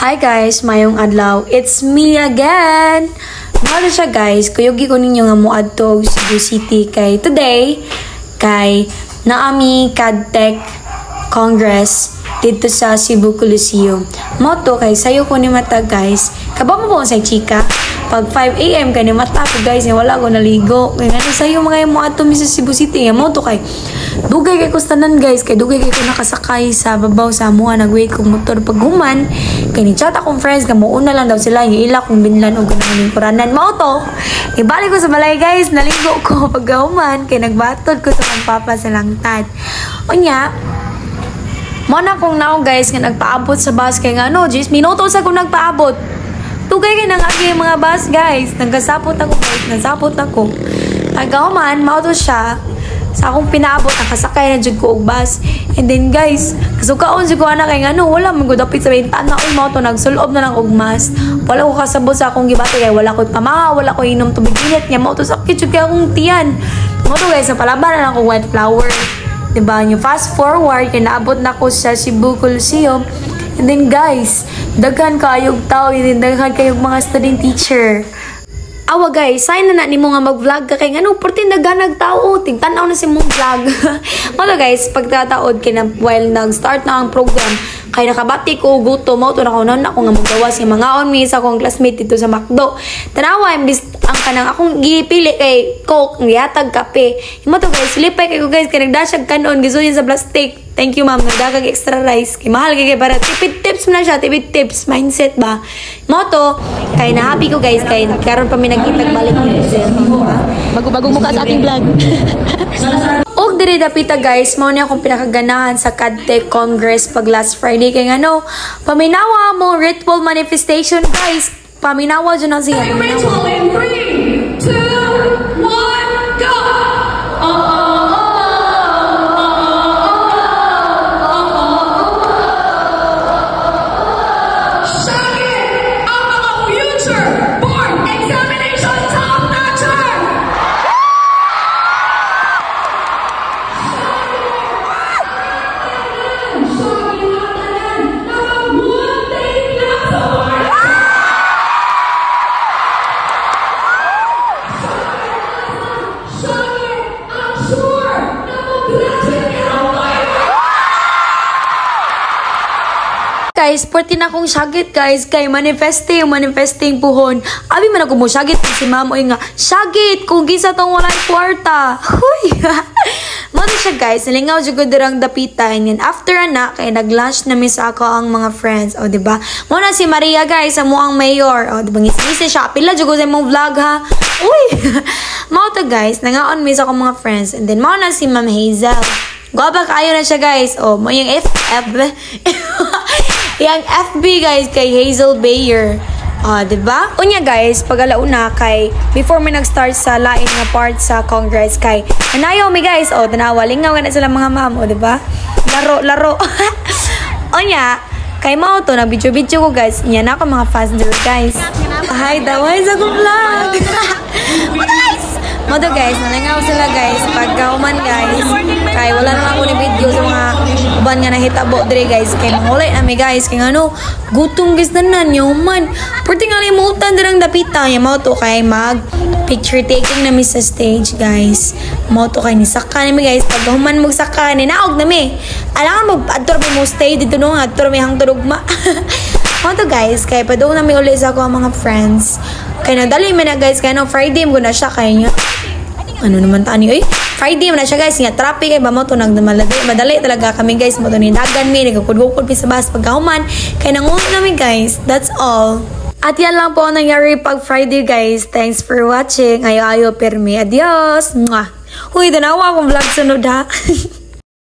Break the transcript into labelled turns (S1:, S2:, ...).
S1: Hi guys, mayong adlaw. It's me again. Ano siya guys, kuyugi ko ninyo nga moadto Cebu City kay today kay naami CADTech Congress dito sa Cebu Coliseum. Moto kay sayo ko ni mata guys. Kaba mo po sa chika. Pag 5 AM kay ni mata ko guys, wala ko naligo. Kay ngano sayo mga mo ato mi sa Cebu City. Moto kay dugay kay kustanan guys, kay dugay kay ko nakasakay sa babaw sa amuha, nag-wait kong motor pag human. Kay ni chat akong friends nga muuna lang daw sila yung ila kong binlan o ganun yung kuranan. Moto, ibalik ko sa balay guys, naligo ko pag human, kay nagbatod ko sa kong papa sa langtad. Unya, muna kong nao guys nga nagpaabot sa bus kay nga 10 minutos ako nagpaabot. Tugay kay nang agi mga bus guys. Nagkasapot ako guys, nasapot ako. Tagaman, mauto siya. Sa akong pinaabot, nakasakay na dyan ko og bus. And then guys, kasukaon si ko anak kay nga wala magudapit sa bintana. Uy, mauto, nagsulob na lang og mas. Wala ko kasabot sa akong gibati kay wala ko pamaha, wala ko inom tubig init. Nga mauto, sakit yun kaya akong tiyan. Mauto guys, napalaban na lang akong white flower. Diba, yung fast forward, kaya naabot na ko sa Cebu Coliseum. And then guys, daghan kayog tao, and then daghan kayog mga student teacher. Awa guys, sign na ni mo nga mag-vlog ka kay ngano, portin daghan nagtao, tingtanaw na si mong vlog. Malo guys, pagtataod kay na while nag-start na ang program, kay nakabati ko guto mo to na ko nga magawa si mga on mi sa akong classmate dito sa McDo. Tanawa imbis ang kanang akong gipili kay Coke, ngiyatag kape. Imo to guys, lipay kay ko guys kay nagdasyag kanon gisuyin sa plastic. Thank you ma'am, nagdagag extra rice. Kay mahal kay para tipid tips na siya, tipid tips mindset ba. Moto kay na happy ko guys kay karon pa mi nagkitag balik ni sir. Bago-bagong mukha sa ating vlog. Og diri dapita guys, mao ni akong pinakaganahan sa CADTech Congress pag last Friday kay ngano, paminawa mo ritual manifestation guys. Paminawa dyan ang siya.
S2: Ritual in 3, 2, 1, go!
S1: Guys, porti na akong syagit guys kay manifesting puhon. Abi man ako mo syagit si mamo nga syagit kung gisa tong walay kwarta. Huy. Mo siya guys, nalingaw jud ko dirang dapitan yan. After na kay nag-lunch na mi sa ako ang mga friends. O di ba? Mo na si Maria guys, amo ang mayor. O di ba ngisi siya pila jud ko sa imong vlog ha. Uy. Mo to guys, nangaon mi sa akong mga friends. And then mo na si Ma'am Hazel. Gwaba kayo na siya guys. O mo yung Yang FB guys kay Hazel Bayer. Diba? Unya guys, pag alauna kay before may nag-start sa lain nga part sa Congress kay nanayaw mi guys. Tanawa lingaw na sila mga ma'am, diba? Laro. Unya, kay mao to nag-video ko guys. Nya na ako mga fans there guys. Hi, daway sa kong vlog. Moto guys, nalingaw sila guys. Pagkauman guys, kay wala naman ako ni video sa mga uban nga nahitabo dire guys. Kay mangulay nami guys. Kay ano, gutom guys na man. Pwede nga limutan dirang dapita. Yung moto kay mag picture taking nami sa stage guys. Moto kay ni saka nami guys. Pagkahuman mo saka, ninaog nami. Alangan mag-adtor mo stay dito no. Adtor may hang turugma. Moto guys, kay padoon nami ulit sa ako ang mga friends. Kay nadali man na guys. Kaya no, Friday mo na siya kay niya. Ano naman tani oy? Friday man na siya guys, nga traffic kay ba mo to madali talaga kami guys, mo to ni dagan mi nagkukud-kud pi sa bus pagkahuman kay nanguha namin guys. That's all. At yan lang po ang nangyari pag Friday guys. Thanks for watching. Ayo permi. Adios. Mwah. Huy, danawa akong vlog sunod ha.